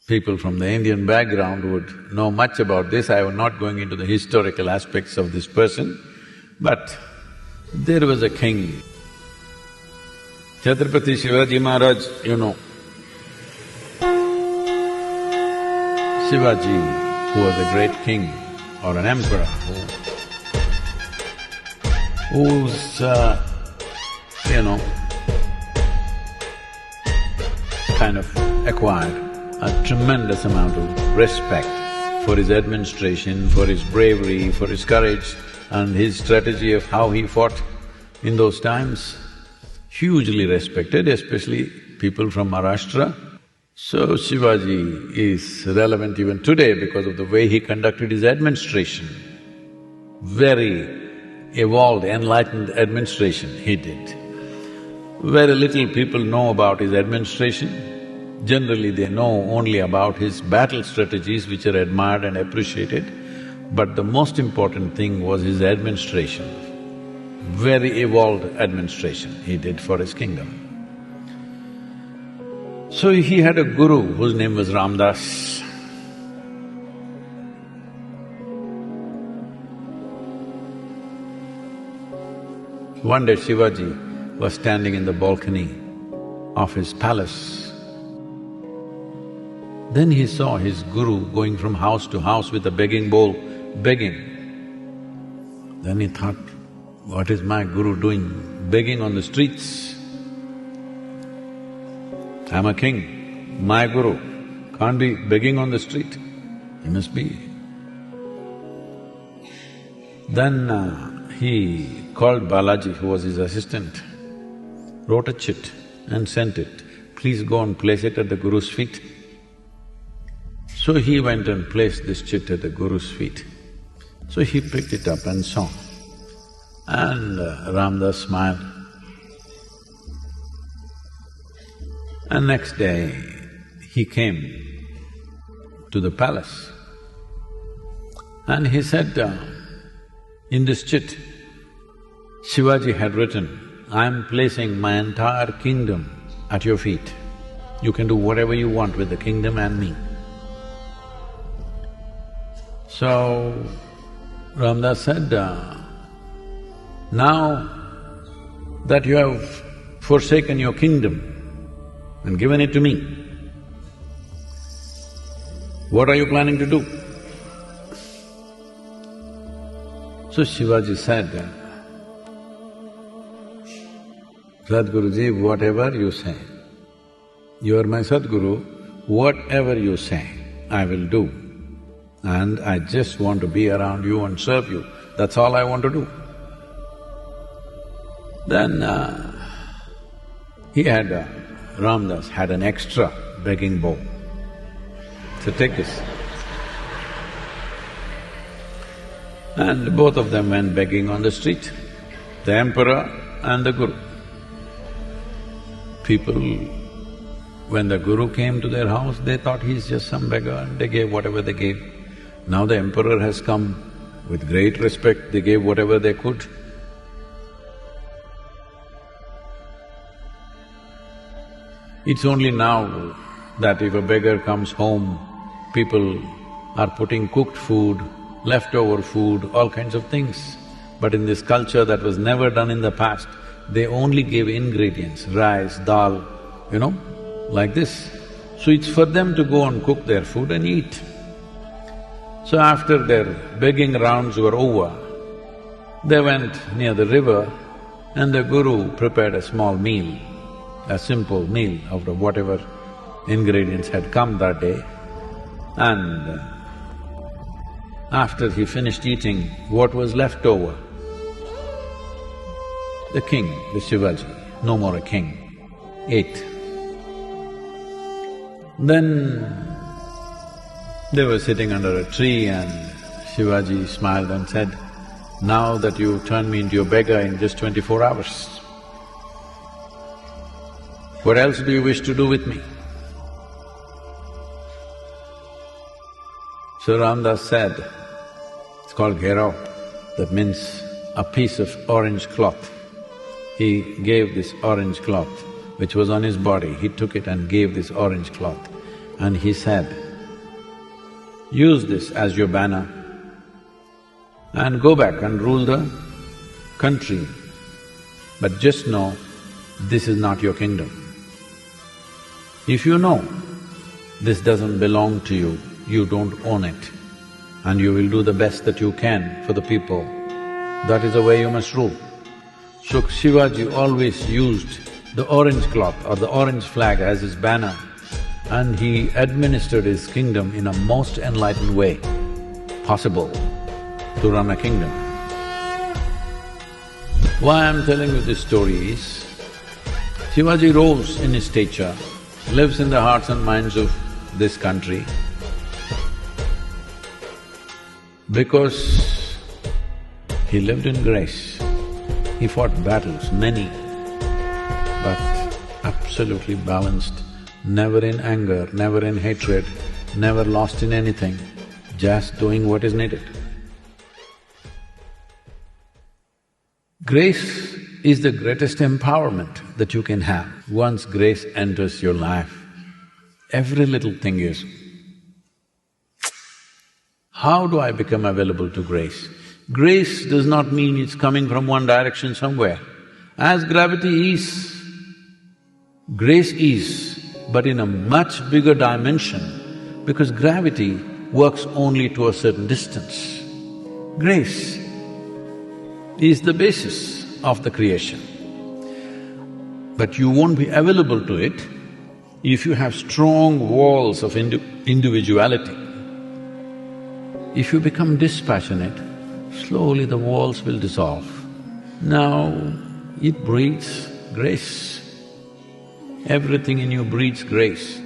People from the Indian background would know much about this. I am not going into the historical aspects of this person, but there was a king, Chhatrapati Shivaji Maharaj, you know. Shivaji, who was a great king or an emperor, who's, kind of acquired a tremendous amount of respect for his administration, for his bravery, for his courage and his strategy of how he fought in those times. Hugely respected, especially people from Maharashtra. So Shivaji is relevant even today because of the way he conducted his administration. Very evolved, enlightened administration he did. Very little people know about his administration. Generally, they know only about his battle strategies, which are admired and appreciated. But the most important thing was his administration. Very evolved administration he did for his kingdom. So he had a guru whose name was Ramdas. One day Shivaji was standing in the balcony of his palace. Then he saw his guru going from house to house with a begging bowl, begging. Then he thought, what is my guru doing, begging on the streets? I'm a king, my guru can't be begging on the street, he must be. Then he called Balaji, who was his assistant, wrote a chit and sent it, please go and place it at the guru's feet. So he went and placed this chit at the guru's feet. So he picked it up and saw. And Ramdas smiled. And next day, he came to the palace and he said, in this chit, Shivaji had written, I'm placing my entire kingdom at your feet. You can do whatever you want with the kingdom and me. So, Ramdas said, now that you have forsaken your kingdom and given it to me, what are you planning to do? So Shivaji said, Sadhguruji, whatever you say, you are my Sadhguru, whatever you say, I will do. And I just want to be around you and serve you, that's all I want to do. Then Ramdas had an extra begging bowl. So take this. And both of them went begging on the street, the emperor and the guru. People, when the guru came to their house, they thought he's just some beggar and they gave whatever they gave. Now the emperor has come, with great respect, they gave whatever they could. It's only now that if a beggar comes home, people are putting cooked food, leftover food, all kinds of things. But in this culture that was never done in the past, they only gave ingredients, rice, dal, like this. So it's for them to go and cook their food and eat. So after their begging rounds were over, they went near the river and the guru prepared a small meal, a simple meal out of whatever ingredients had come that day. And after he finished eating, what was left over, the king, the Shivaji, no more a king, ate. Then they were sitting under a tree and Shivaji smiled and said, now that you turned me into a beggar in just 24 hours, what else do you wish to do with me? So Ramdas said, it's called gherao, that means a piece of orange cloth. He gave this orange cloth, which was on his body, he took it and gave this orange cloth. and he said, use this as your banner and go back and rule the country, but just know this is not your kingdom. If you know this doesn't belong to you, you don't own it, and you will do the best that you can for the people, that is the way you must rule. So Shivaji always used the orange cloth or the orange flag as his banner, and he administered his kingdom in a most enlightened way possible to run a kingdom. Why I'm telling you this story is, Shivaji rose in his stature, lives in the hearts and minds of this country because he lived in grace. He fought battles, many, but absolutely balanced, never in anger, never in hatred, never lost in anything, just doing what is needed. Grace is the greatest empowerment that you can have. Once grace enters your life, every little thing is, how do I become available to grace? Grace does not mean it's coming from one direction somewhere. As gravity is, grace is, but in a much bigger dimension, because gravity works only to a certain distance. Grace is the basis of the creation. But you won't be available to it if you have strong walls of individuality. If you become dispassionate, slowly the walls will dissolve. Now, it breathes grace. Everything in you breathes grace.